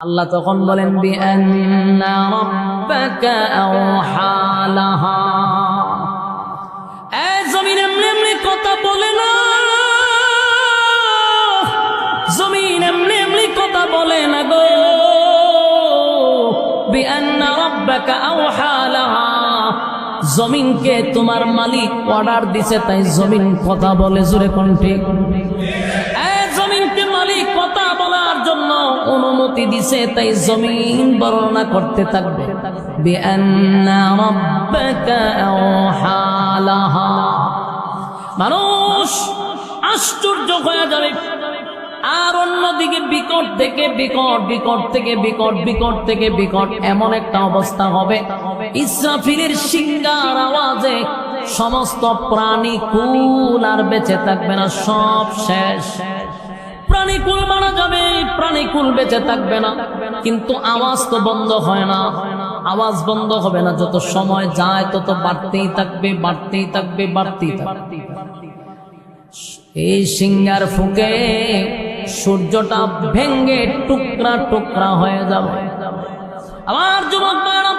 আল্লাহ তখন বলেন বিআন্না রাব্বাকা আওহা লাহা। এই জমিন এমনি এমনি কথা বলে না, জমিন এমনি এমনি কথা বলে না গো। বিআন্না রাব্বাকা আওহা লাহা, জমিনকে তোমার মালিক অর্ডার দিছে তাই জমিন কথা বলে। জোরে কোন ঠিক? জমিনকে মালিক কথা বলার জন্য অনুমতি দিছে তাই জমিন বর্ণনা করতে থাকবে বিআন্না রাব্বাকা আওহা লাহা। মানুষ আশ্চর্য হয়ে যাবে। আর অন্যদিকে বিকট থেকে বিকট, বিকট থেকে বিকট, বিকট থেকে বিকট এমন একটা অবস্থা হবে, ইসরাফিলের শিঙ্গার আওয়াজে সমস্ত প্রাণী কুল আর বেঁচে থাকবে না, সব শেষ। প্রাণীকুল মারা যাবে, প্রাণীকুল বেঁচে থাকবে না, কিন্তু আওয়াজ তো বন্ধ হয় না। আওয়াজ বন্ধ হবে না, যত সময় যায় তত বাড়তেই থাকবে, বাড়তেই থাকবে, বাড়তেই থাকবে। এই সিঙ্গার ফুকে সূর্যটা ভেঙ্গে টুকরা টুকরা হয়ে যাবে। আমার যুবক ভাইরা,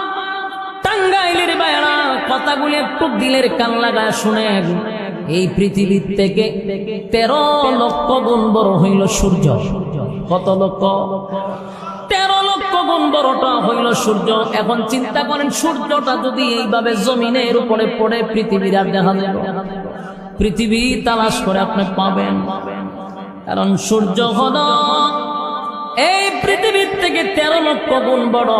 টাঙ্গাইলের ভাইরা, কথাগুলি একটু দিলের কান লাগায় শুনেন। এই পৃথিবীর থেকে 13 লক্ষ গুণ বড় হইল সূর্য। কত লক্ষ? 13 লক্ষ গুণ বড়টা হইল সূর্য। এখন চিন্তা করেন, সূর্যটা যদি এইভাবে জমিনের উপরে পড়ে পৃথিবীর আর দেখা যাবে? পৃথিবী তালাশ করে আপনি পাবেন, কারণ সূর্য হলো এই পৃথিবীর থেকে 13 লক্ষ গুণ বড়।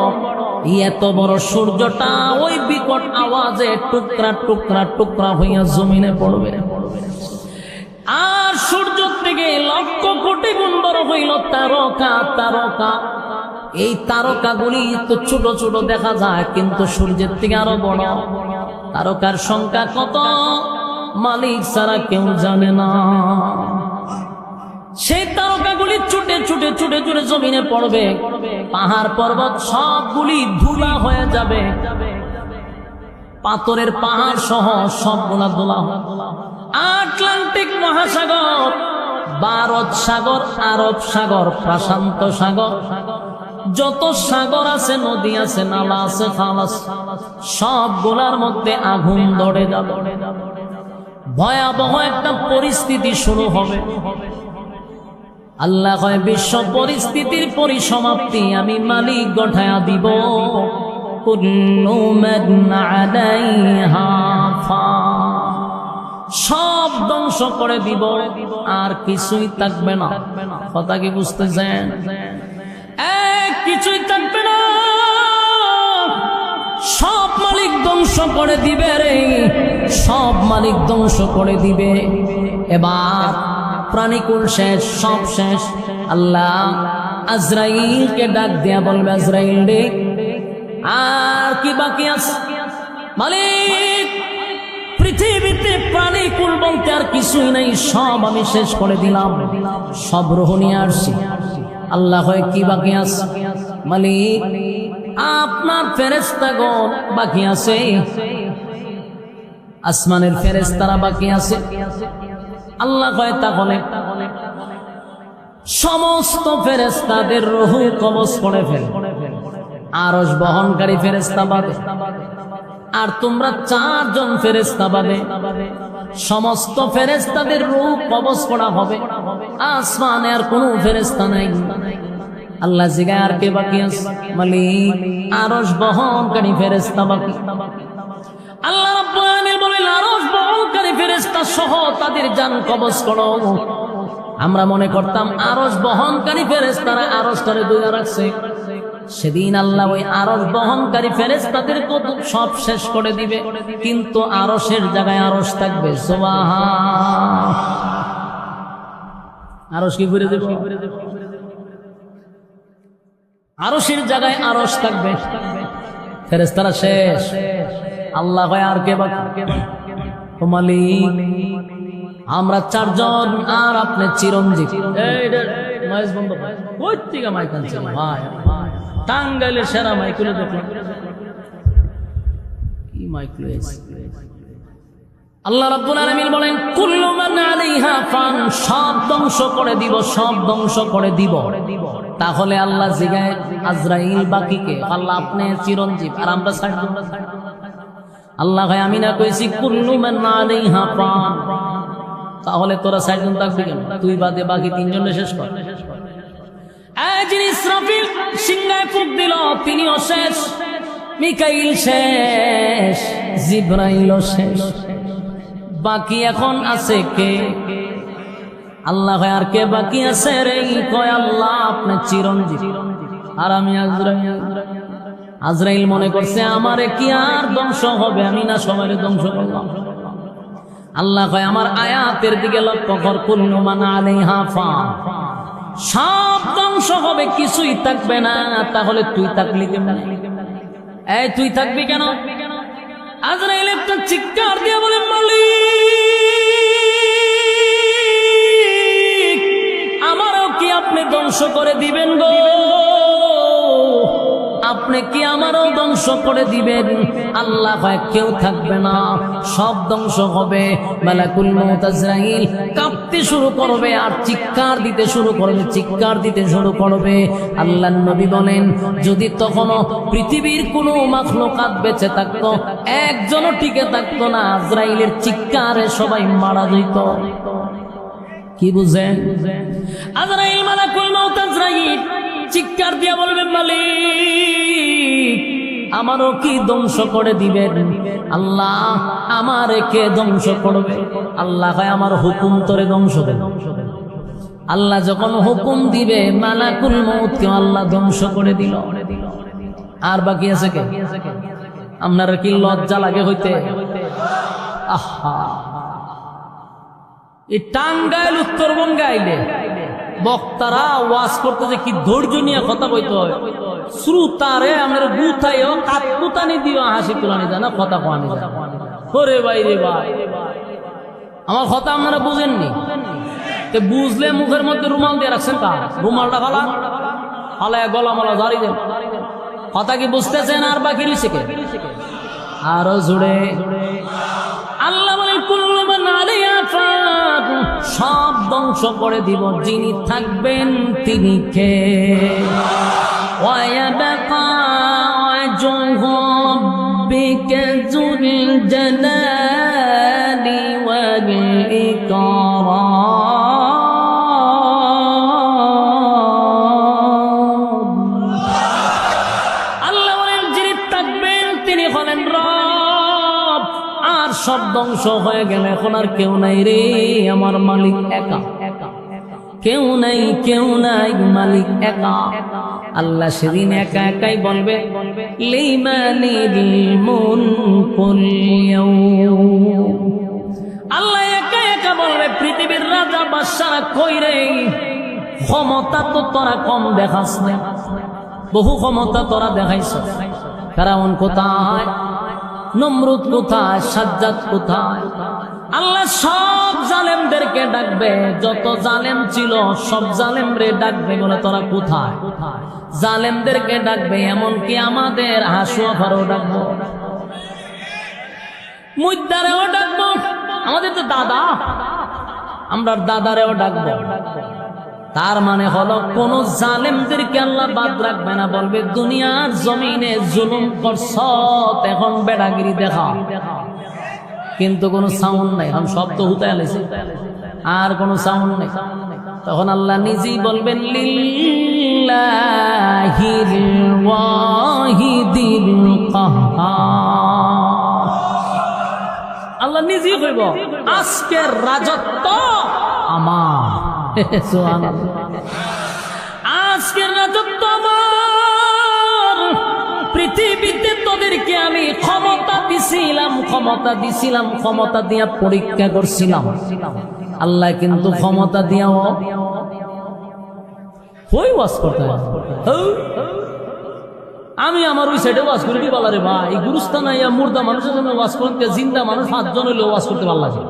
এত বড় সূর্যটা ওই বিকট আওয়াজে টুকরা টুকরা টুকরা হইয়া জমিনে পড়বে। আর সূর্য থেকে লক্ষ কোটি গুণ বড় হইল তারকা। তারকা, এই তারকাগুলি তো ছোট ছোট দেখা যায়, কিন্তু সূর্যের থেকে আরো বড়। তারকার সংখ্যা কত মালিক ছাড়া কেউ জানে না। সেই তারকাগুলি ছুটে ছুটে ছুটে ছুটে জমিনে পড়বে। পাহাড় পর্বত সবগুলি ধুলা হয়ে যাবে, পাথরের পাহাড় সহ সবগুলা ধুলা। আটলান্টিক মহাসাগর, ভারত সাগর, আরব সাগর, প্রশান্ত সাগর, যত সাগর আছে, নদী আছে, নালা আছে, খাল আছে, সবগুলার মধ্যে আগুন ধরে যাবে। ভয়াবহ একটা পরিস্থিতি শুরু হবে। আল্লাহ কয়, বিশ্ব পরিস্থিতির পরিসমাপ্তি আমি মালিক ঘটায়া দিব। কুল্লু মান আলাইহা ফান, সব ধ্বংস করে দিব, আর কিছুই থাকবে না। কথা কি বুঝতেছেন? কিছুই থাকবে না, সব মালিক ধ্বংস করে দিবে রে, সব মালিক ধ্বংস করে দিবে। এবার প্রাণীকুল শেষ, সব শেষ। আল্লাহ আজরাইলকে ডাক দিয়া বলবে, আজরাইল রে, আর কি বাকি আছে? মালিক, পৃথিবীতে প্রাণীকুল বলতে আর কিছুই নাই, সব আমি শেষ করে দিলাম, সব রূহ নিয়ে আসছি। আল্লাহ হয়, কি বাকি আছে? মালিক, আপনার ফেরেশতাগণ বাকি আছে, আসমানের ফেরেশতারা বাকি আছে। আল্লাহ কয়, তাহলে সমস্ত ফেরেশতাদের রূহ কবজ করে ফেল, আরশ বহনকারী ফেরেশতা বাদে, আর তোমরা 4 জন ফেরেশতা বাদে সমস্ত ফেরেশতাদের রূহ কবজ করা হবে। আসমানে আর কোনো ফেরেশতা নাই। আল্লাহ জিগায়, আর কে বাকি আছে? মালিক, আরশ বহনকারী ফেরেশতা বাকি। আল্লাহ রাব্বুল আলামিন বলেন, আরশ বহনকারী ফেরেশতা সহ তাদের জান কবজ করো। আমরা মনে করতাম আরশ বহনকারী ফেরেশতারা আরশটারে ধরে রাখছে। সেদিন আল্লাহ ওই আরশ বহনকারী ফেরেশতাদের কবজ সব শেষ করে দিবে, কিন্তু আরশের জায়গায় আরশ থাকবে। সুবহান, আরশ কি ঘুরে যাবে? আরশের জায়গায় আরশ থাকবে, ফেরেশতারা শেষ। আল্লাহ ভাই, আর কে বাকি? মালিক, আমরা 4 জন, আর আপনি চিরঞ্জীব। টাঙ্গাইলের সেরা মাইকুলে দেখলাম, কি মাইকুলে? আল্লাহ রাব্বুল আলামিন বলেন, কুল্লু মান আলাইহা ফান, সব ধ্বংস করে দিব, সব ধ্বংস করে দিব। তাহলে আল্লাহ জিগায় আজরাইল বাকিকে, আল্লাহ আপনি চিরঞ্জীব আর আমরা ছাড়। আল্লাহ ভাই আমি না কইছি কুল্লু মান আলাইহা ফান, তাহলে তোরা সাইজন থাকবি কেন? তুই বাদে বাকি তিনজনে শেষ কর। এই যিনি ইসরাফিল সিংহায় ফুঁক দিল তিনিও শেষ, মিকাইল শেষ, জিবরাইলও শেষ, বাকি এখন আছে কে? আল্লাহ ভাই আর কে বাকি আছে রে? কয় আল্লাহ আপনি চিরঞ্জীব আর আমি আজরাইল। আজরাইল মনে করছে আমারে কি আর ধ্বংস হবে, আমি না সবাই ধ্বংস করলাম। আল্লাহ কয় আমার আয়াতের দিকে লক্ষ্য কর, কুল্লু মান আলাইহা ফান, সব ধ্বংস হবে কিছুই থাকবে না। তাহলে তুই থাকলি কেমন? এই তুই থাকবি কেন? আজরাইল একটা চিৎকার দিয়ে বলে মালিক আমারও কি আপনি ধ্বংস করে দিবেন গো? আপনি কি আমারও ধ্বংস করে দিবেন? আল্লাহ ভাই কেউ থাকবে না, সব ধ্বংস হবে। মালাকুল মউত আজরাইল কাঁপতে শুরু করবে আর চিৎকার দিতে শুরু করবে, চিৎকার দিতে শুরু করবে। আল্লাহর নবী বলেন যদি তখনও পৃথিবীর কোনো মাখলুকাত বেঁচে থাকতো, একজনও টিকে থাকতো না, আজরাইলের চিৎকারে সবাই মারা যেত। কি বুঝেন? আজরাইল মালাকুল মউত আজরাইল চিৎকার দিয়া বলবে মালিক আমারও কি ধ্বংস করে দিবেন? আল্লাহ আমারে কে ধ্বংস করবে? আল্লাহ কয় আমার হুকুম তোরে ধ্বংস দেব। আল্লাহ যখন হুকুম দিবে মালাকুল মউতকে আল্লাহ ধ্বংস করে দিল। আর বাকি আছে কে? আপনার কি লজ্জা লাগে হইতে? আহা, এই টাঙ্গাইল উত্তরবঙ্গে আইলে বক্তারা ওয়াজ করতে যে কি ধৈর্য নিয়ে কথা কইতে হয়, শ্রোতারে আমার গুথাইও কাকুতানি দিও হাসি তুলানি যায় না, কথা কোয়ানি যায়। ওরে ভাই রে ভাই, আমার কথা আপনারা বুঝেননি? বুঝলে মুখের মধ্যে রুমাল দিয়ে রাখছেন, কা রুমালটা ফালা ফালায় গলা মালা জারি দেন। কথা কি বুঝতেছেন? আর বাকি রয়েছে কে? আরো জুড়ে আল্লাহ বলে কুল্লু মান আলাইহা ফান, সব ধ্বংস করে দিব, যিনি থাকবেন তিনি কে? ওয়ায়াবকা ওয়াজহু রাব্বিকা যুল জালালি ওয়াল ইকরাম। আল্লাহ বলেন যিনি থাকবেন তিনি হলেন রব, আর সব ধ্বংস হয়ে গেল, এখন আর কেউ নাই রে, আমার মালিক একা, কেউ নাই, কেউ নাই, মালিক একা। আল্লাহ সেদিন একা একাই বলবে লিমানিল মুলকুল ইয়াউম। আল্লাহ একা একা বলবে পৃথিবীর রাজা বাদশারা কই রে? ক্ষমতা তো তোরা কম দেখাস না, বহু ক্ষমতা তোরা দেখাইছ। ফেরাউন কোথায়? নমরুদ কোথায়? সাজ্জাদ কোথায়? আল্লাহ সব জালেমদেরকে ডাকবে, যত জালেম ছিল সব জালেম রে ডাকবে, বলে তোরা কোথায়? জালেমদেরকে ডাকবে, এমনকি আমাদের হাসুয়াফারও ডাকবো, মুদ্দারেও ডাকবো, আমাদের তো দাদা, আমরা দাদারেও ডাকবো। তার মানে হলো কোন জালেমদেরকে আল্লাহ বাদ রাখবে না, বলবে দুনিয়ার জমিনে জুলুম করছ, এখন বেড়াগিরি দেখা। কিন্তু কোনো সাউন্ড নাই, আমি শব্দ হুতায় আলেছি, আর কোনো সাউন্ড নেই। তখন আল্লাহ নিজেই বলবেন লিল্লাহিল ওয়াহিদিল কাহ্হার। আল্লাহ নিজেই কইব আজকের রাজত্ব আমার। সুবহানাল্লাহ, আজকের রাজত্ব আমার। পৃথিবীতে তোদেরকে আমি ক্ষমতা দিছিলাম, ক্ষমতা দিছিলাম, ক্ষমতা দিয়া পরীক্ষা করছিলাম। আল্লাহ কিন্তু ক্ষমতা দিয়াও কই ওয়াজ করতে হয়। আমি আমার ওই সাইডে ওয়াজ করে দিই বলা রে ভাই, এই গুরুস্থান আইয়া মুর্দা মানুষের জন্য ওয়াজ করতে, জিন্দা মানুষ 5 জন হইলে ওয়াজ করতে ভালো লাগে।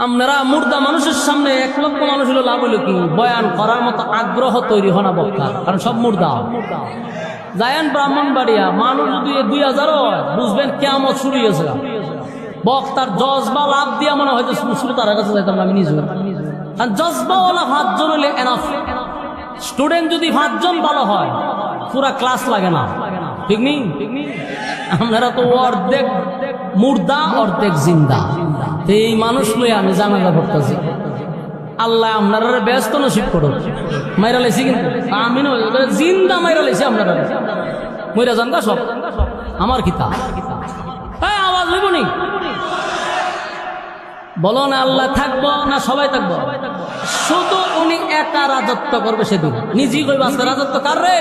আপনারা মুর্দা মানুষের সামনে 1 লক্ষ মানুষ হলো লাভ হইল কি? বয়ান করার মতো আগ্রহ তৈরি হনা বক্তা, কারণ সব মুর্দা। জায়ান ব্রাহ্মণবাড়িয়া মানুষ 2000 বুঝবেন কিয়ামত শুরু হয়েছে। বক্তার জজবা লাভ দিয়া মনে হয়তো শ্রোতার কাছে যাইতাম আমি নিজে, কারণ জজবাওয়ালা 5 জন হইলে এনাফ। স্টুডেন্ট যদি 5 জন ভালো হয় পুরা ক্লাস লাগে না, ঠিক নেই? আপনারা তো অর্ধেক মুর্দা অর্ধেক জিন্দা। এই মানুষ লইয়া আমি জানাজা করতেছি, আল্লাহ আপনারা ব্যস্ত নসিব করুক। মাইরা লাইছি কিন্তু আমি জিন্দা মাইরা লাইছি, আপনারা মইরা যান গা সব আমার কিতা আওয়াজ হইব নি? বলো না আল্লাহ থাকবো না সবাই থাকবো? শুধু উনি একা রাজত্ব করবে সেদিন। নিজেই কইব আজকে রাজত্ব কার রে?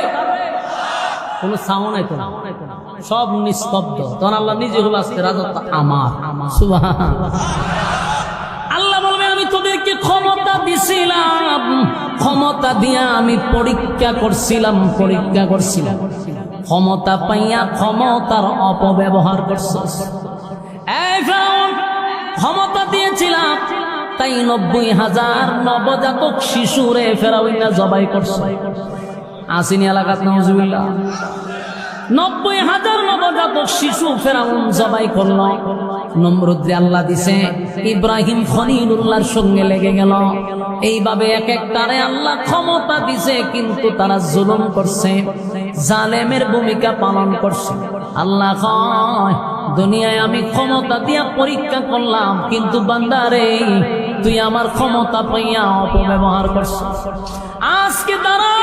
কোনো সাউন্ড নাই তো, সব নিস্তব্ধ। তখন আল্লাহ নিজে কইব আজকে রাজত্ব আমার। সুবহানাল্লাহ। আল্লাহ বলবে আমি তোদেরকে ক্ষমতা দিছিলাম, ক্ষমতা দিয়া আমি পরীক্ষা করছিলাম। ক্ষমতা পাইয়া ক্ষমতার অপব্যবহার করছিস। এই ফিরআউন, ক্ষমতা দিয়েছিলাম তাই 90,000 নবজাতক শিশুরে ফেরাউনা জবাই করছে। আসিনি এলাকাত নাউজুবিল্লাহ, 90,000 নবজাতক শিশু ফেরাউন জবাই করল। নমরুদরে আল্লাহ দিছে, ইব্রাহিম খলিলুল্লাহর সঙ্গে লেগে গেল। এইভাবে এক একটারে আল্লাহ ক্ষমতা দিছে, কিন্তু তারা জুলুম করছে, জালেমের ভূমিকা পালন করছে। আল্লাহ কয় দুনিয়ায় আমি ক্ষমতা দিয়া পরীক্ষা করলাম, কিন্তু বান্দারে তুই আমার ক্ষমতা পাইয়া অপব্যবহার করছিস। আজকে দাঁড়া,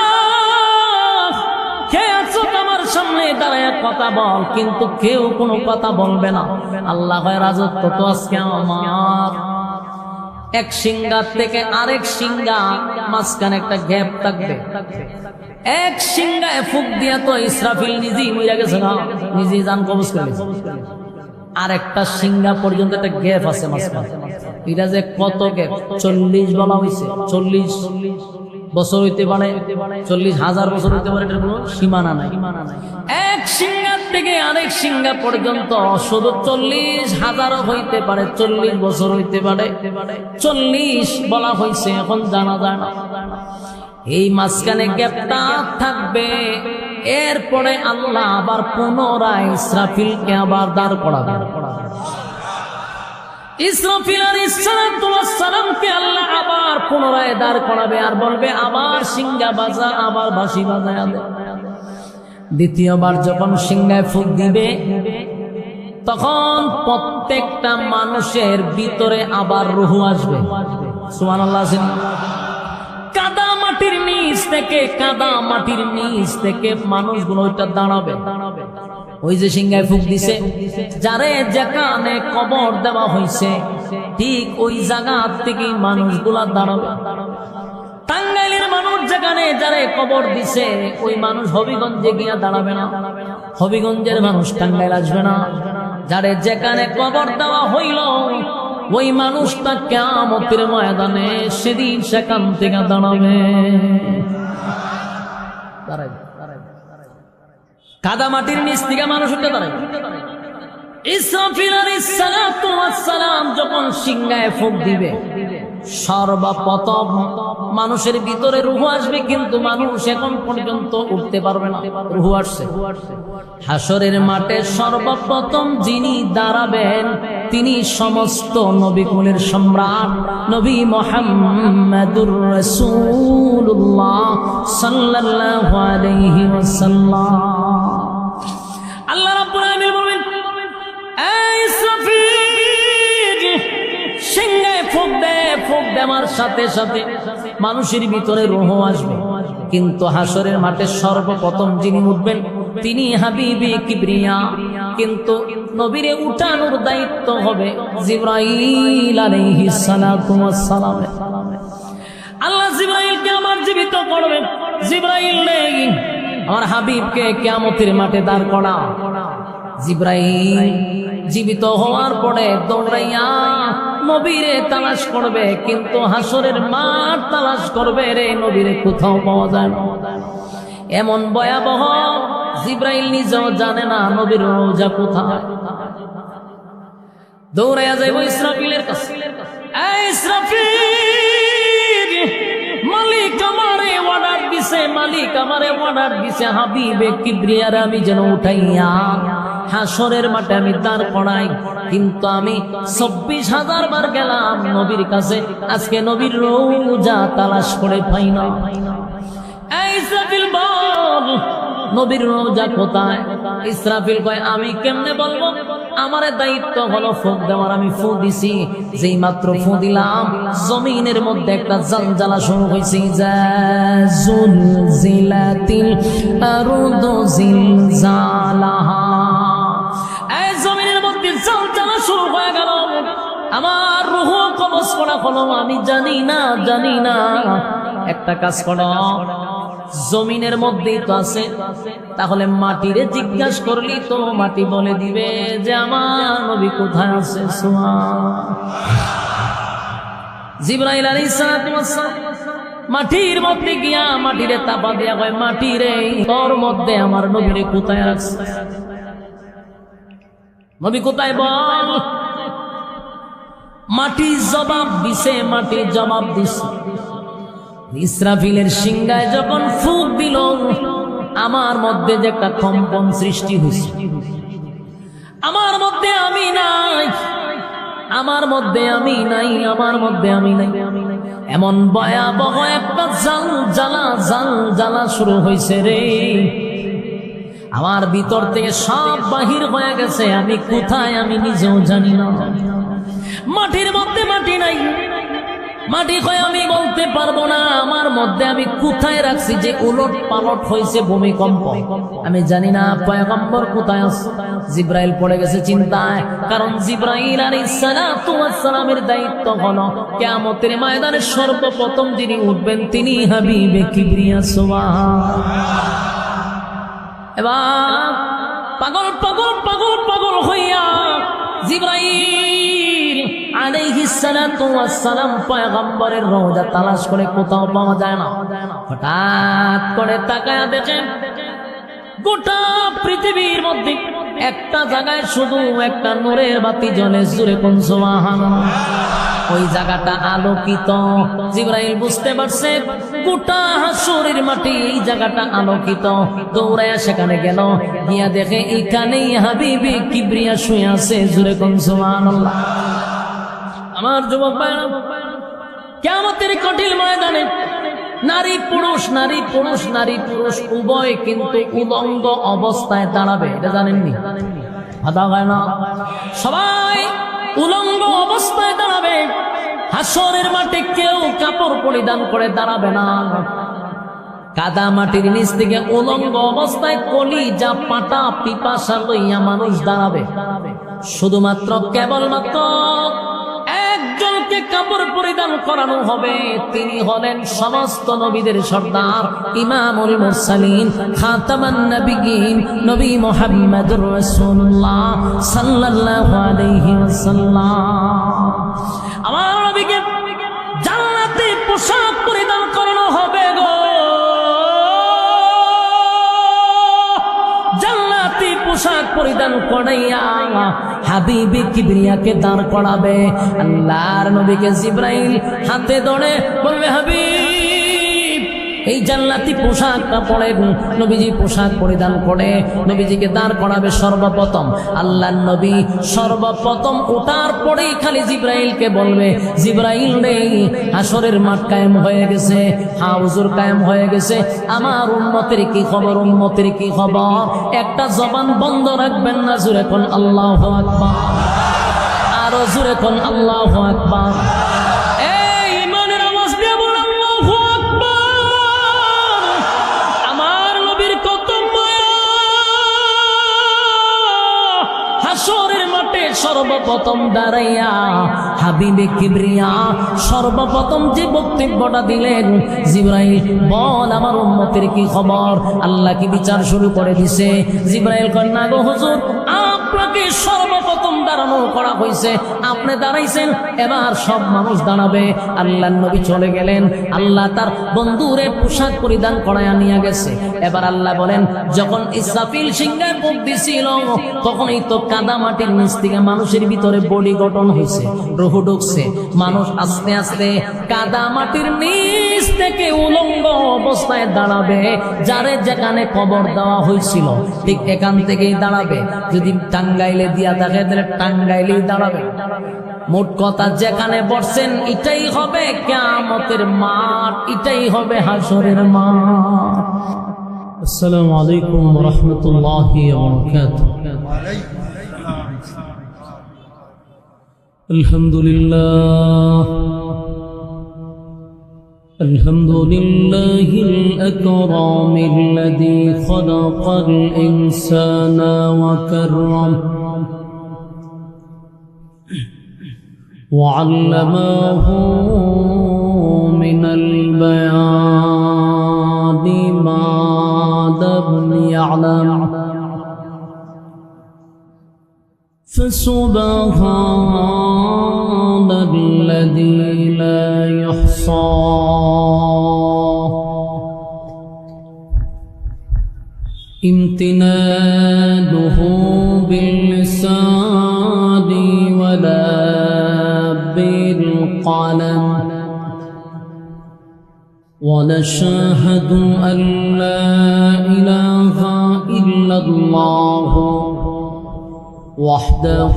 কে আছো আমার সামনে দাঁড়ায় কথা বল, কিন্তু কেউ কোনো কথা বলবে না। আল্লাহ কয় রাজত্ব তো আজকে আমার। এক সিংহার থেকে আরেক সিংহা মাঝখানে একটা গ্যাপ থাকবে। এক সিংহায় ফুক দিয়া তো ইসরাফিল নিজেই মরে গেছে না, নিজেই জান কবজ করে। আর একটা সিংহা পর্যন্ত একটা গ্যাপ আছে মাঝখানে। এটা যে কত গ্যাপ, 40 বলা হয়েছে। 40 বছর হইতে পারে, 40,000 বছর হইতে পারে, এটার কোনো সীমানা নাই। এক সিংহার থেকে আরেক সিংহা পর্যন্ত শুধু 40,000 হইতে পারে, 40 বছর হইতে পারে, 40 বলা হয়েছে, এখন জানা যায় না। এই মাঝখানে গ্যাপটা থাকবে। এরপরে আল্লাহ আবার পুনরায় ইসরাফিলকে আবার দাঁড় করাবে। ইসরাফিল আলাইহিস সালামকে আল্লাহ আবার পুনরায় দাঁড় করাবে, আর বলবে আবার সিংহা বাজা, আবার বাঁশি বাজায়া দে। দ্বিতীয়বার যখন সিংহায় ফুঁক দিবে, তখন প্রত্যেকটা মানুষের ভিতরে আবার রূহ আসবে। সুবহানাল্লাহ। কাদা মাটির নিচ থেকে মানুষগুলো ওইটা দাঁড়াবে। ওই যে সিংহায় ফুঁক দিছে, যারে যেখানে কবর দেওয়া হয়েছে ঠিক ওই জায়গা থেকে মানুষগুলা দাঁড়াবে। টাঙ্গাইলের মানুষ যেখানে যারে কবর দিছে ওই মানুষ হবিগঞ্জে গিয়া দাঁড়াবে না, হবিগঞ্জের মানুষ টাঙ্গাইল আসবে না। যারে যেখানে কবর দেওয়া হইল ওই মানুষটা কিয়ামতের ময়দানে সেদিন সেখান থেকে দাঁড়াবে। কাদা মাটির নিচ থেকে মানুষ উঠে দাঁড়ায়। ইসরাফিল আলাইহিস সালাম যখন সিংহায় ফুঁক দিবে, সর্বপ্রথম মানুষের ভিতরে রূহ আসবে, কিন্তু মানুষ এখন পর্যন্ত উঠতে পারবে না। রূহ আসছে। হাসরের মাঠে সর্বপ্রথম যিনি দাঁড়াবেন তিনি সমস্ত নবীকুলের সম্রাট নবী মুহাম্মদুর রাসূলুল্লাহ সাল্লাল্লাহু আলাইহি ওয়াসাল্লাম। আল্লাহ রাব্বুল আলামিন বলেন, এই ইসরাফিল সিংহায় ফুঁক দে। ফুঁক দেওয়ার সাথে সাথে মানুষের ভিতরে রূহ আসবে, কিন্তু হাসরের মাঠে সর্বপ্রথম যিনি উঠবেন তিনি হাবিবে কিবরিয়া। কিন্তু নবীরে উঠানোর দায়িত্ব হবে জিবরাইল আলাইহিস সালাতু ওয়াস সালাম। আল্লাহ জিবরাইলকে আমার জীবিত করবেন। জিবরাইল নেই, আমার হাবিবকে কিয়ামতের মাঠে দাঁড় করা। জিবরাইল জীবিত হওয়ার পরে দৌড়াইয়া নবীরে তালাশ করবে, কিন্তু হাসরের মাঠ তালাশ করবে রে, নবীরে কোথাও পাওয়া যায় না। এমন ভয়াবহ, জিবরাইল নিজেও জানে না নবীর রওজা কোথায়। দৌড়াইয়া যাইব ইসরাফিলের কাছে। এই ইসরাফিল, মালিক আমারে অর্ডার দিছে, মালিক আমারে অর্ডার দিছে হাবিবে কিবরিয়ার আমি যেন উঠাইয়া হাসরের মাঠে আমি দাঁড় করাই, কিন্তু আমি 24,000 বার গেলাম নবীর কাছে, আজকে নবীর রওজা তালাশ করে পাই না। এই ইসরাফিল বল, নবীর রওজা কোথায়? ইসরাফিল কয় আমি কেমনে বলবো, আমার দায়িত্ব হলো ফুঁক দেওয়ার। আমি ফুঁ দিছি, যেই মাত্র ফুঁ দিলাম জমিনের মধ্যে একটা জালজালা শুরু হয়েছে। জুলজিলাতিল আরদু জিলজালাহা, এই জমিনের মধ্যে জালজালা শুরু হয়ে গেল। আমার রূহ কবজ করা হলো। আমি জানি না। একটা কাজ করো, জমিনের মধ্যেই তো আছে, তাহলে মাটিরে জিজ্ঞাসা করলি তো মাটি বলে দিবে যে আমার নবী কোথায় আছে। জিবরাইল আলাইহিস সালাম মাটির মধ্যে গিয়া মাটিরে তাপা দিয়া কয়, মাটিরে তোর মধ্যে আমার নবীরে কোথায় আছে? নবী কোথায় বল? মাটি জবাব দিছে। ইসরাফিলের সিংহায় যখন ফুঁক দিল, আমার মধ্যে যে একটা কম্পন সৃষ্টি হয়েছে। আমার মধ্যে আমি নাই। এমন ভয়াবহ একটা জ্বালা শুরু হয়েছে রে। আমার ভিতর থেকে সব বাহির হয়ে গেছে। আমি কোথায় আমি নিজেও জানি না। মাটির মধ্যে মাটি নাই। মাটি কয় আমি বলতে পারবো না আমার মধ্যে আমি কোথায় রাখছি। যে উলট পালট হয়েছে ভূমিকম্প, আমি জানি না পয়গম্বর কোথায় আছে। জিবরাইল পড়ে গেছে চিন্তায়, কারণ জিবরাইল আলাইহিস সালামের দায়িত্ব হলো কিয়ামতের ময়দানে সর্বপ্রথম যিনি উঠবেন তিনি হাবিবে কিবরিয়া সুবহানাল্লাহ। এবার পাগল হইয়া জিবরাইল আলাইহিস সালাতু ওয়াস সালাম পয়গম্বরের রওজা তালাশ করে কোথাও পাওয়া যায় না। হঠাৎ করে তাকায়া দেখেন গোটা পৃথিবীর মধ্যে একটা জায়গায় শুধু একটা নূরের বাতি জ্বলে। জোরে কোন সুবহানাল্লাহ। ওই জায়গাটা আলোকিত। জিবরাইল বুঝতে পারছে গোটা হাসরের মাটি এই জায়গাটা আলোকিত। দৌড়ায়া সেখানে গেল, গিয়া দেখে এখানেই হাবিবে কিবরিয়া শুয়ে আছে। জোরে কোন সুবহানাল্লাহ। আমার যুবক ভাইরা, কিয়ামতের কঠিন ময়দানে নারী পুরুষ উভয় কিন্তু উলঙ্গ অবস্থায় দাঁড়াবে। এটা জানেননি? কথা হয় না? সবাই উলঙ্গ অবস্থায় দাঁড়াবে। হাসরের মাঠে কেউ কাপড় পরিধান করে দাঁড়াবে না। কাদা মাটির নিচ থেকে উলঙ্গ অবস্থায় কলিজা পাটা পিপাসা লইয়া মানুষ দাঁড়াবে। শুধুমাত্র কেবলমাত্র একজনকে কাপড় পরিধান করানো হবে। তিনি হলেন সমস্ত নবীদের সর্দার, ইমামুল মুরসালিন, খাতামান নবিয়্যিন, নবী মুহাম্মদুর রাসূলুল্লাহ সাল্লাল্লাহু আলাইহি ওয়াসাল্লাম। আমার নবীকে জান্নাতি পোশাক পরিধান করানো হবে গো। জান্নাতি পোশাক পরিধান করাইয়া হাবিবে কিবরিয়াকে দাঁড় করাবে। আল্লাহর নবীকে জিবরাইল হাতে ধরে বলবে, হাবিব এই জান্নাতি পোশাকটা পরে। নবীজি পোশাক পরিধান করে নবীজিকে দাঁড় করাবে। সর্বপ্রথম আল্লাহর নবী সর্বপ্রথম ওঠার পরেই খালি জিবরাইলকে বলবে, জিবরাইল রে হাসরের মাঠ কায়েম হয়ে গেছে, হাউজুর কায়েম হয়ে গেছে। আমার উম্মতের কি খবর? একটা জবান বন্ধ রাখবেন না। জোরে কোন আল্লাহু আকবার। আরো জোরে কোন আল্লাহু আকবার। সর্বপ্রথম দাঁড়াইয়া হাবিবে কিবরিয়া সর্বপ্রথম যে বক্তব্যটা দিলেন, জিবরাইল বল আমার উম্মতের কি খবর? আল্লাহ কি বিচার শুরু করে দিছে? জিবরাইল কয় না গো হুজুর, আপনাকে সর্বপ্রথম দাঁড়ানো করা হয়েছে, আপনি দাঁড়াইছেন, এবার সব মানুষ দাঁড়াবে। আল্লাহর নবী চলে গেলেন। আল্লাহ তার বন্ধুরে পোশাক পরিধান করায়া নিয়ে গেছে। এবার আল্লাহ বলেন, যখন ইসরাফিল সিংহায় ফুঁক দিছিল তখনই তো কাদা মাটির নিচ থেকে মানুষের ভিতরে বডি গঠন হয়েছে, রূহ ঢুকছে। মানুষ আস্তে আস্তে কাদা মাটির নিচ থেকে উলঙ্গ অবস্থায় দাঁড়াবে। যারে যেখানে কবর দেওয়া হয়েছিল ঠিক এখান থেকেই দাঁড়াবে। যদি টাঙ্গাইলে দিয়া থাকে তাহলে টাঙ্গাইলেই দাঁড়াবে। মোট কথা যেখানে বসছেন এটাই হবে কিয়ামতের মাঠ, এটাই হবে হাসরের মাঠ। আসসালামু আলাইকুম ওয়া রাহমাতুল্লাহি ওয়া বারাকাতুহু। আলহামদুলিল্লাহ الحمد لله الأكرم الذي خلق الإنسان وكرم وعلمه من البيان ما لم يعلم فسبحان الذي لا يحصى امتنانه باللسان ولا بالقلم ونشهد أن لا إله إلا الله وحده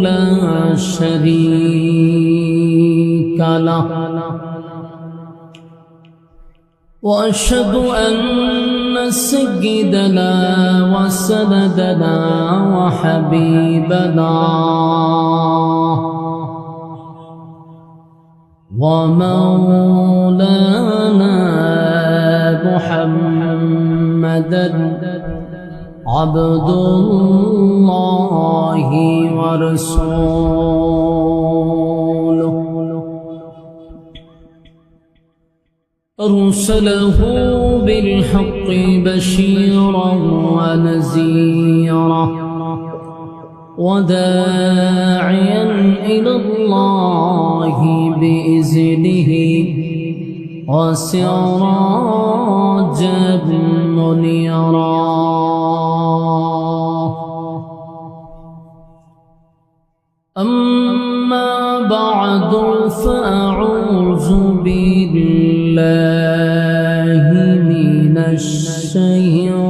لا شريك له وأشهد أن سيدنا وسندنا وحبيبنا ومولانا محمدا عبد الله ورسوله أرسله بالحق بشيرا ونذيرا وداعيا إلى الله بإذنه وسراجا منيرا أما بعد فأعوذ بالله من الشيطان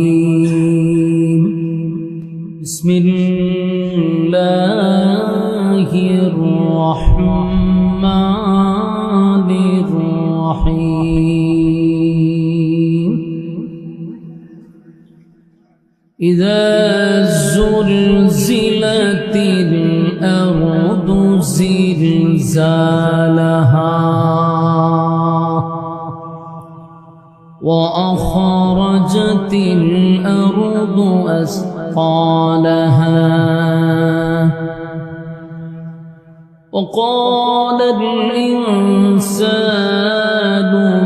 الرجيم بسم الله الرحمن الرحيم إذا زلزلت الأرض زلزالها وأخرجت الأرض أثقالها وقال الإنسان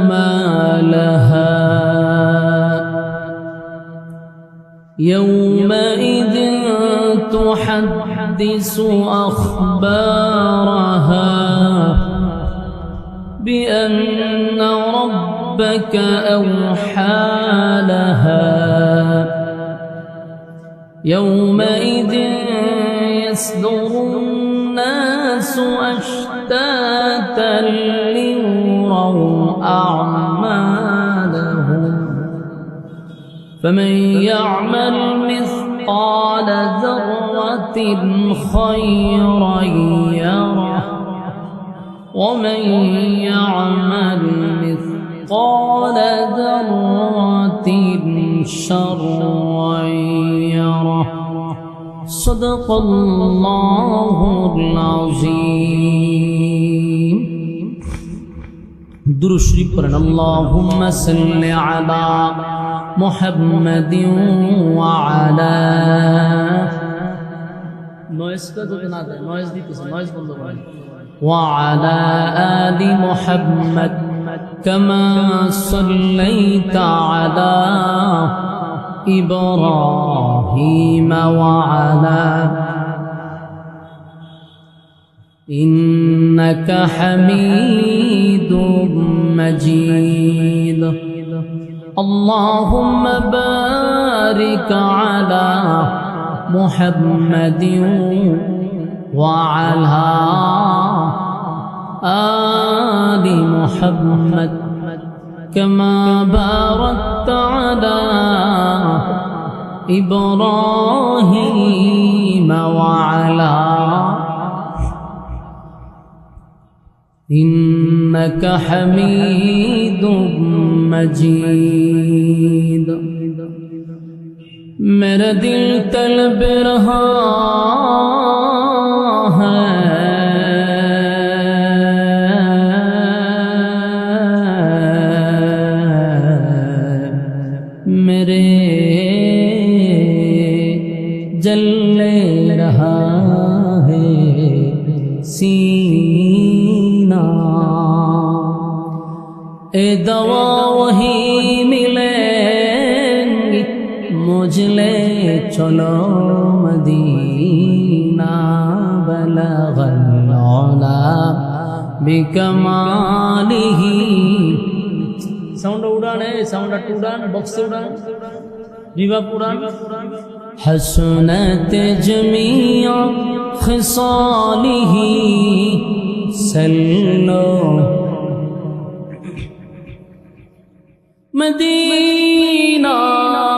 ما لها يومئذ تحدث أخبارها بأن ربك أوحى لها يومئذ يصدر الناس أشتاتا ليروا أعمالهم فمن يعمل مثقال ذرة خيرا يره ومن يعمل مثقال ذرة شرا يره صدق الله العظيم درود شريف পড়েন اللهم صل على محمد وعلى নয়েজ যদি না দেয় নয়েজ দিতেছে নয়েজ বন্ধ করেন وعلى آل محمد كما صليت على إبراهيم وعلى إنك حميد مجيد اللهم بارك على محمد وعلى آل محمد كما باركت على إبراهيم وعلى إنك حميد مجيد मेरा दिल तलब रहा है मेरे जले रहा है सीना ए दवा वही मिलेंगी मुझले चलो मदीना बलगल औला बिकमालिही साउंड उड़ान है साउंड उड़ान बॉक्स उड़ान रिवर्ब उड़ान हसनत जमीआ खिसालिही सल्लो मदीना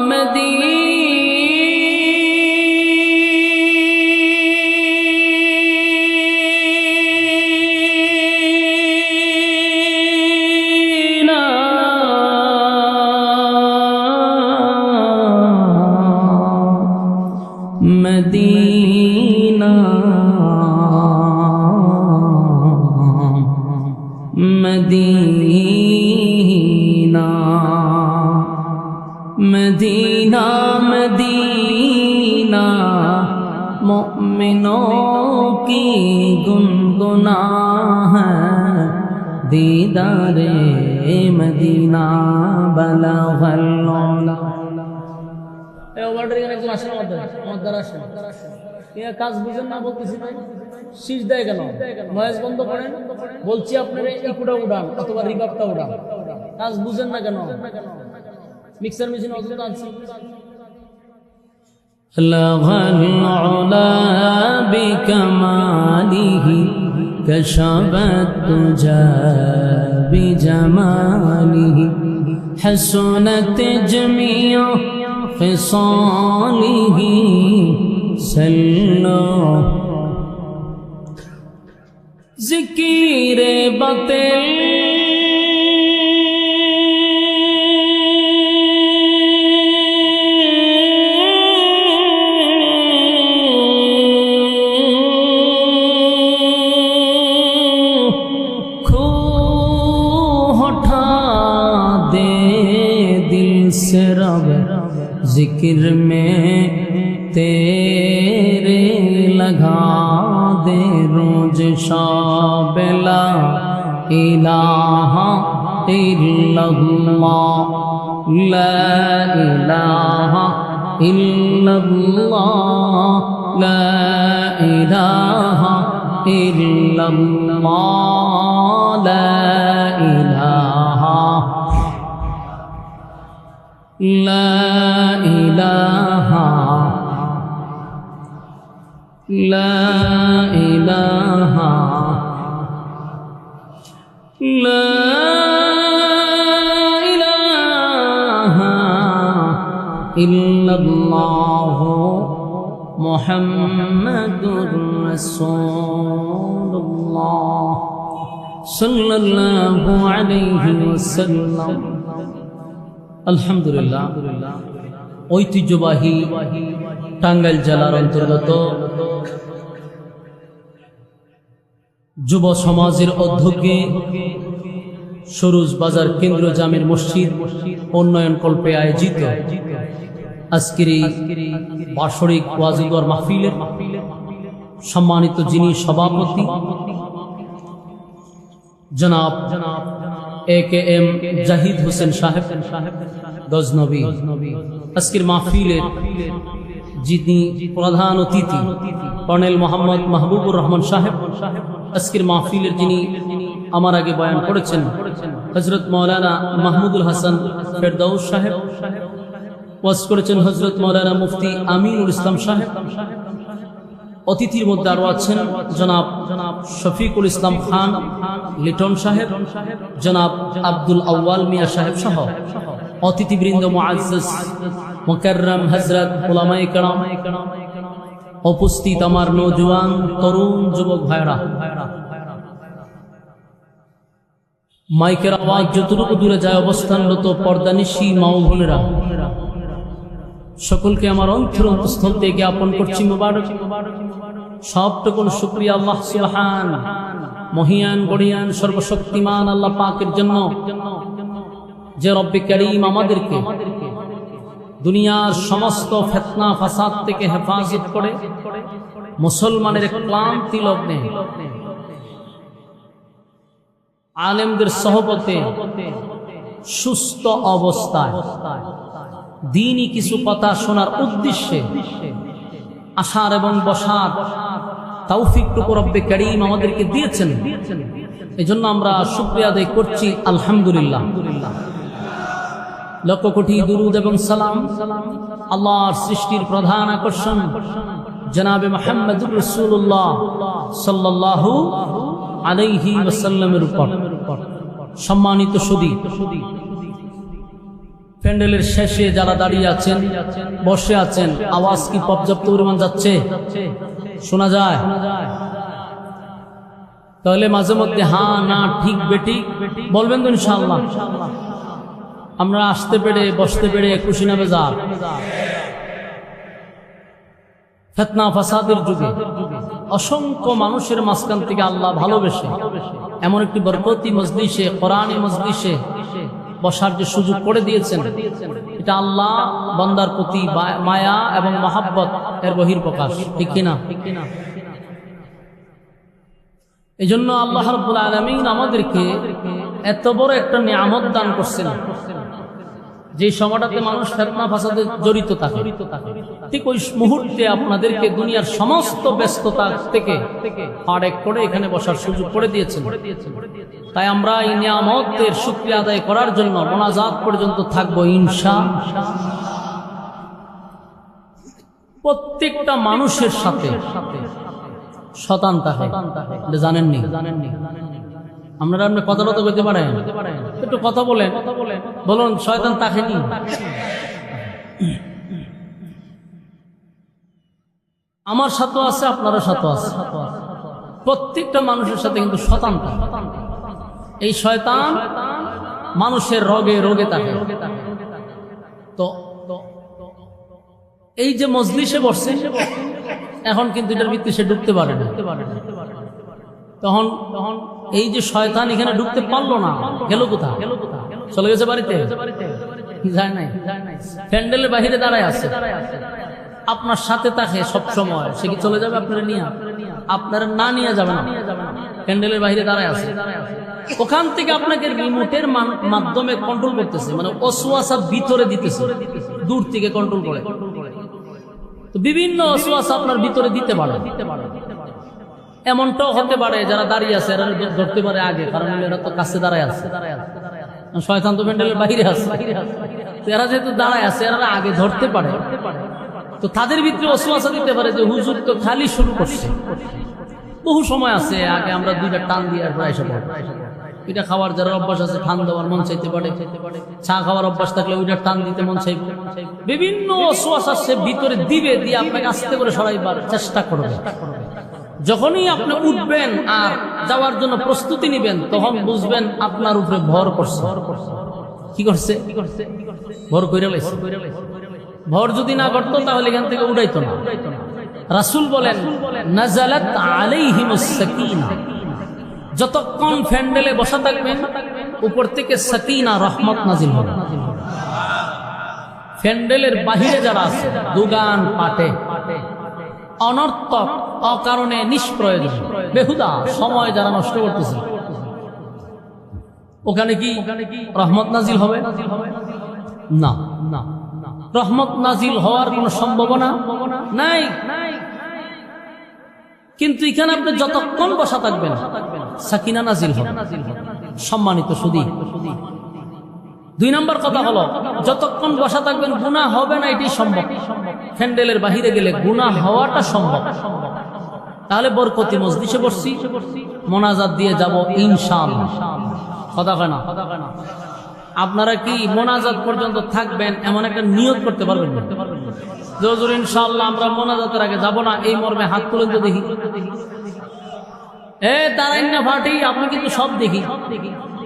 मदीना मदीना मदीना मदीना मोमिनों की गुनगुना है दीदारे मदीना बलगल औला কাজ বুঝেন না বলতেছি ভাই শীষ দেয় কেন নয়েজ বন্ধ করেন বলছি আপনারা ইকুটা উড়ান অথবা রিভার্বটা উড়ান কাজ বুঝেন না কেন মিক্সার মেশিন অযথা আছে লগল উলা বিকমালিহি কশাবাত তুজা বিজামালিহি হাসনাত জমিয়া फिसालिही सल्लो ज़िकीर बतिल खो हटा दे दिल से रब जिक्र में तेरे लगा दे रोज शाबिला इलाहा इल्लल्लाह ला इलाहा इल्लल्लाह ला इलाहा इल्लल्लाह ला इलाहा لا إله لا إله لا إله إلا الله محمد رسول الله صلى الله عليه وسلم আলহামদুলিল্লাহ ঐতিহ্যবাহী টাঙ্গাইল জেলার অন্তর্গত যুব সমাজের উদ্যোগে সরুজ বাজার কেন্দ্র জামির মসজিদ উন্নয়ন কল্পে আয়োজিত আজকের এই বার্ষিক ওয়াজিদুর মাহফিলের সম্মানিত যিনি সভাপতি জনাব AKM জাহিদ হোসেন সাহেব গজনবী আজকের মাহফিলের যিনি প্রধান অতিথি কর্নেল মোহাম্মদ মাহবুবুর রহমান সাহেব আজকের মাহফিলের যিনি আমার আগে বয়ান করেছেন হযরত মাওলানা মাহমুদুল হাসান ফেরদাউস সাহেব ওয়াজ করেছেন হযরত মাওলানা মুফতি আমিনুল ইসলাম সাহেব অতিথির মধ্যে আরো আছেন জনাব শফিকুল ইসলাম খান লিটন সাহেব জনাব আব্দুল আউয়াল মিয়া সাহেব সহ অতিথিবৃন্দ মুআজ্জাজ মুকাররম হযরত উলামায়ে কেরাম, উপস্থিত আমার নওজোয়ান তরুণ যুবক ভাইরা, মাইকের আওয়াজ যতটুকু দূরে যায় অবস্থানরত পর্দানিশী মা ও বোনেরা, সকলকে আমার অন্তরস্থল থেকে জ্ঞাপন করছি মুবারক। সবটুকুন শুকরিয়া আল্লাহ সুবহানাহু, মহিয়ান গড়িয়ান সর্বশক্তিমান আল্লাহ পাকের জন্য, যে রব্বে কারীম আমাদেরকে দুনিয়ার সমস্ত ফিতনা ফাসাদ থেকে হেফাজত করে মুসলমানের ক্লান্তি লগ্নে আলেমদের সহবতে সুস্থ অবস্থায় দ্বীনি কিছু কথা শোনার উদ্দেশ্যে আসার এবং বসার তৌফিকটুকু রব্বে কারীম আমাদেরকে দিয়েছেন। এজন্য আমরা শুকরিয়া আদায় করছি আলহামদুলিল্লাহ। লক্ষ কোটি দুরুদ এবং সালাম আল্লাহর সৃষ্টির প্রধান আকর্ষণ জনাবে মুহাম্মদুর রাসূলুল্লাহ সাল্লাল্লাহু আলাইহি ওয়াসাল্লামের উপর। সম্মানিত সুধী, প্যান্ডেলের শেষে যারা দাঁড়িয়ে আছেন, বসে আছেন, আওয়াজ কি পর্যাপ্ত পরিমাণ যাচ্ছে? শোনা যায়? তাহলে মাঝে মধ্যে হ্যাঁ না ঠিক বেঠিক বলবেন তো ইনশাআল্লাহ। আমরা আসতে পেরে বসতে পেরে খুশি না বেজার? ফিতনা ফাসাদের যুগে অসংখ্য মানুষের মাঝখান থেকে আল্লাহ ভালোবেসে এমন একটি বরকতি মজলিসে, কোরআনী মজলিসে বসার যে সুযোগ করে দিয়েছেন, এটা আল্লাহ বান্দার প্রতি মায়া এবং মহাব্বত এর বহির্প্রকাশ, ঠিক কিনা? এই জন্য আল্লাহ রাব্বুল আলামিন আমাদেরকে এত বড় একটা নিয়ামত দান করছেন, যে সময়টাতে মানুষ ফিতনা ফাসাদে জড়িত থাকে, ঠিক ওই মুহূর্তে আপনাদেরকে দুনিয়ার সমস্ত ব্যস্ততা থেকে ফারেক করে এখানে বসার সুযোগ করে দিয়েছেন। তাই আমরা এই নিয়ামতের শুকরিয়া আদায় করার জন্য মোনাজাত পর্যন্ত থাকবো ইনশাআল্লাহ। প্রত্যেকটা মানুষের সাথে শয়তান থাকে, জানেননি? আপনারা আপনি কথাটা তো বলতে পারেন, একটু কথা বলেন, বলুন শয়তান তাকেনি? আমার সাথেও আছে, আপনারও সাথে আছে। প্রত্যেকটা মানুষের সাথে কিন্তু শয়তান থাকে। এই শয়তান মানুষের রোগে রোগে থাকে। তো এই যে মজলিসে বসছে, এখন কিন্তু এটার ভিতরে সে ঢুকতে পারে না। তখন এই যে শয়তান এখানে ঢুকতে পারলো না, গেল কোথায়? চলে গেছে বাড়িতে? যায় নাই, প্যান্ডেলের বাহিরে দাঁড়ায় আছে। আপনার সাথে থাকে সব সময়, সে কি চলে যাবে আপনারা নিয়ে? আপনারা না নিয়ে যাবে না, প্যান্ডেলের বাহিরে দাঁড়ায় আছে। ওখান থেকে আপনাকে রিমোটের মাধ্যমে কন্ট্রোল করতেছে, মানে ওয়াসওয়াসা ভিতরে দিতেছে, দূর থেকে কন্ট্রোল করে। তো বিভিন্ন ওয়াসওয়াসা আপনার ভিতরে দিতে পারে। এমনটাও হতে পারে যারা দাঁড়িয়ে আছে এরা ধরতে পারে আগে, কারণ এরা তো কাছে দাঁড়ায় আছে। শয়তান তো প্যান্ডেলের বাইরে আছে, তো এরা যেহেতু দাঁড়ায় আছে এরা আগে ধরতে পারে। তো তাদের ভিতরে ওয়াসওয়াসা দিতে পারে যে হুজুর তো খালি শুরু করছে, বহু সময় আছে, আগে আমরা দুইটা টান দিয়ে আর এসে পড়ব। এটা খাওয়ার যারা অভ্যাস আছে টান দেওয়ার মন চাইতে পারে, চা খাওয়ার অভ্যাস থাকলে ওইটা টান দিতে মন চাইবে। বিভিন্ন ওয়াসওয়াসা সে ভিতরে দিবে, দিয়ে আপনাকে আস্তে করে সরাইবার চেষ্টা করবে। যখনই আপনি উঠবেন আর যাওয়ার জন্য প্রস্তুতি নেবেন, তখন বুঝবেন আপনার উপরে ভর করছে। কি করছে? ভর কইরা লাইছে। ভর যদি না করতো তাহলে এখান থেকে উঠাইতো না। রাসূল বলেন, নাযালাত আলাইহিমুস সাকিনা, যতক্ষণ প্যান্ডেলে বসা থাকবেন উপর থেকে সাকিনা রহমত নাজিল হবে। প্যান্ডেলের বাহিরে যারা আছে, দোকান পাটে অনর্থক, অকারণে, নিষ্প্রয়োজন, বেহুদা সময় যারা নষ্ট করতেছে, ওখানে কি রহমত নাজিল হবে? না, রহমত নাজিল হওয়ার কোন সম্ভাবনা নাই। কিন্তু এখানে আপনি যতক্ষণ বসা থাকবেন সাকিনা নাজিল হবে। সম্মানিত সুধী, 2 নম্বর কথা হলো, যতক্ষণ বসা থাকবেন গুনাহ হবে না, এটাই সম্ভব। প্যান্ডেলের বাহিরে গেলে গুনাহ হওয়াটা সম্ভব। তাহলে বরকতি মজলিসে বসছি, মোনাজাত দিয়ে যাব ইনশাআল্লাহ। কথা কয় না? আপনারা কি মোনাজাত পর্যন্ত থাকবেন এমন একটা নিয়ত করতে পারবেন না? যে হুজুর ইনশাআল্লাহ আমরা মোনাজাতের আগে যাব না, এই মর্মে হাত তুলেন তো দেখি। দাঁড়াইন না ফাটি, আপনি কিন্তু সব দেখি।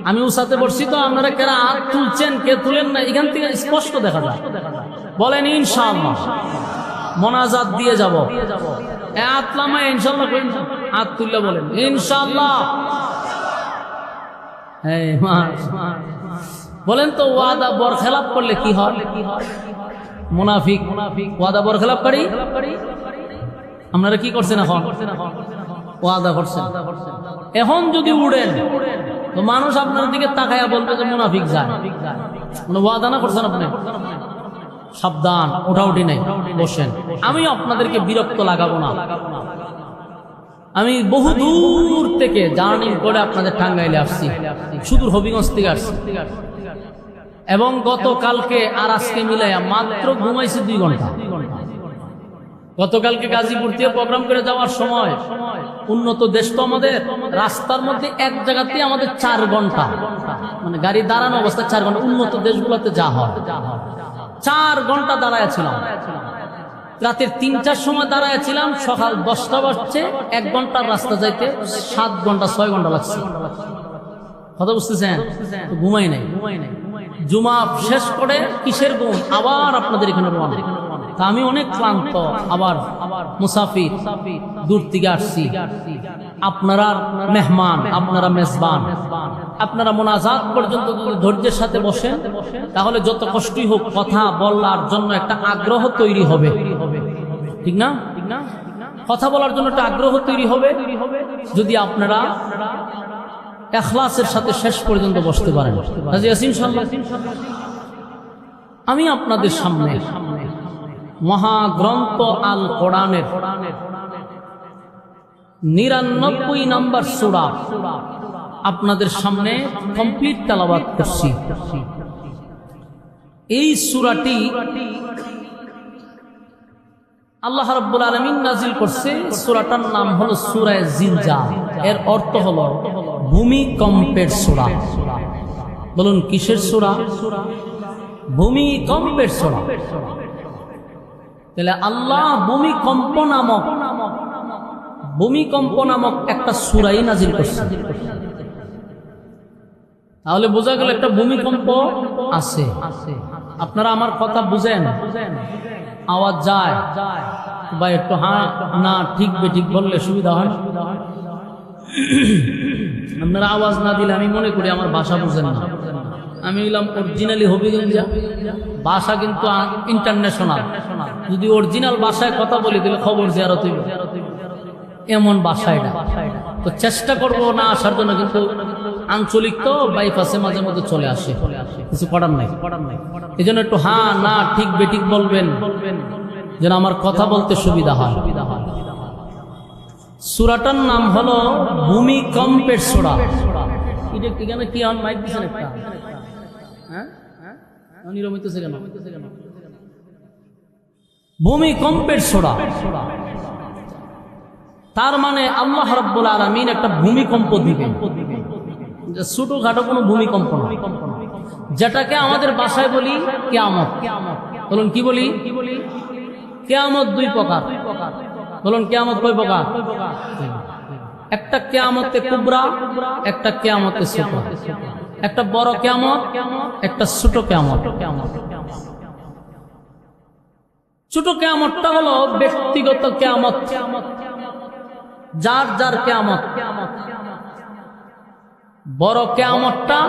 আমি উসাতে বসছি তো, আপনারা কেরা হাত তুলছেন কে তুলেন না এখান থেকে স্পষ্ট দেখা যায়। বলেন ইনশাআল্লাহ মোনাজাত দিয়ে যাব। আতলামা ইনশাআল্লাহ করেন, হাত তুললে বলেন ইনশাআল্লাহ। বলেন তো ওয়াদা বরখেলাপ করলে কি হয়? মুনাফিক। ওয়াদা বরখেলাপকারী। আপনারা কি করছেন এখন? ওয়াদা করছেন। এখন যদি উড়েন তো মানুষ আপনার দিকে তাকায়া বলবে যে মুনাফিক যায়। ওয়াদা না করছেন আপনি, সাবধান, ওঠাউঠি নেই, বসেন। আমি আপনাদেরকে বিরক্ত লাগাবো না। আমি বহু দূর থেকে জার্নি করে আপনাদের টাঙ্গাইলে আসছি, সুদূর হবিগঞ্জ থেকে আসছি, এবং গতকালকে আর আজকে মিলাইয়া মাত্র ঘুমাইছি 2 ঘন্টা। গতকালকে গাজীপুর থেকে প্রোগ্রাম করে যাওয়ার সময়, উন্নত দেশ তো আমাদের, রাস্তার মধ্যে এক জায়গাতে আমাদের 4 ঘন্টা, মানে গাড়ি দাঁড়ানো অবস্থায় 4 ঘন্টা। উন্নত দেশগুলোতে যা হয় 4 ঘন্টা দাঁড়ায় ছিলাম। রাতের 3টার সময় দাঁড়ায় ছিলাম, সকাল 10টা বাজছে, 1 ঘন্টার রাস্তা যাইতে 7 ঘন্টা 6 ঘন্টা লাগছে। কথা বুঝতেছেন? ঘুমাই নাই। জুমা শেষ করে কিসের ঘুম, আবার আপনাদের এখানে রওনা। তা আমি অনেক ক্লান্ত, আবার মুসাফির, দূর থেকে আসছি। আপনারা মেহমান, আপনারা মেজবান। আপনারা মোনাজাত পর্যন্ত যদি ধৈর্যের সাথে বসেন, তাহলে যত কষ্টই হোক কথা বলার জন্য একটা আগ্রহ তৈরি হবে, ঠিক না? কথা বলার জন্য একটা আগ্রহ তৈরি হবে যদি আপনারা ইখলাসের সাথে শেষ পর্যন্ত বসতে পারেন। ইনশাআল্লাহ আমি আপনাদের সামনে মহাগ্রন্থ আল কোরআনের 99 নম্বর সূরা আপনাদের সামনে কমপ্লিট তেলাওয়াত করছি। এই সূরাটি আল্লাহ রাব্বুল আলামিন নাজিল করছে। সূরাটার নাম হলো সূরা জিলজাল। এর অর্থ হলো ভূমিকম্পের সূরা। বলুন কিসের সূরা? ভূমিকম্পের সূরা। তাহলে আল্লাহ ভূমিকম্প নামক একটা সূরাই নাজিল করছে। তাহলে বোঝা গেল একটা ভূমিকম্প আছে। আপনারা আমার কথা বুঝেন? আওয়াজ যায় বা একটু হ্যাঁ না ঠিক বেঠিক বললে সুবিধা হয়। আপনারা আওয়াজ না দিলে আমি মনে করি আমার ভাষা বুঝেন না। আমি হইলাম অরিজিনালি হবিগঞ্জা, ভাষা কিন্তু ইন্টারন্যাশনাল। যদি অরিজিনাল ভাষায় কথা বলি তাহলে খবর জিয়ারত হইব, এমন ভাষা এটা। তো চেষ্টা করবো না আসার জন্য, কিন্তু আঞ্চলিক তো বাইপাসে মাঝে মধ্যে চলে আসে, কিছু করার নাই। এই জন্য একটু হ্যাঁ না ঠিক বেঠিক বলবেন যেন আমার কথা বলতে সুবিধা হয়। সূরাটার নাম হলো ভূমিকম্পের সূরা। এটা এখানে কি আন মাইক দিছেন একটা? হ্যাঁ নিরমিত ছিল না। ভূমিকম্পের সূরা, তার মানে আল্লাহ রাব্বুল আলামিন একটা ভূমিকম্প দিবেন। ছোটখাটো কোনো ভূমিকম্প না, যেটাকে আমাদের ভাষায় বলি কিয়ামত। বলুন কি বলি? কিয়ামত 2 প্রকার। বলুন কিয়ামত কয় প্রকার? একটা কিয়ামতে কুবরা, একটা কিয়ামতে সুগরা। একটা বড় কিয়ামত, একটা ছোট কিয়ামত। ছোট কিয়ামতটা হলো ব্যক্তিগত কিয়ামত, যার যার কিয়ামত। বড় কিয়ামতটা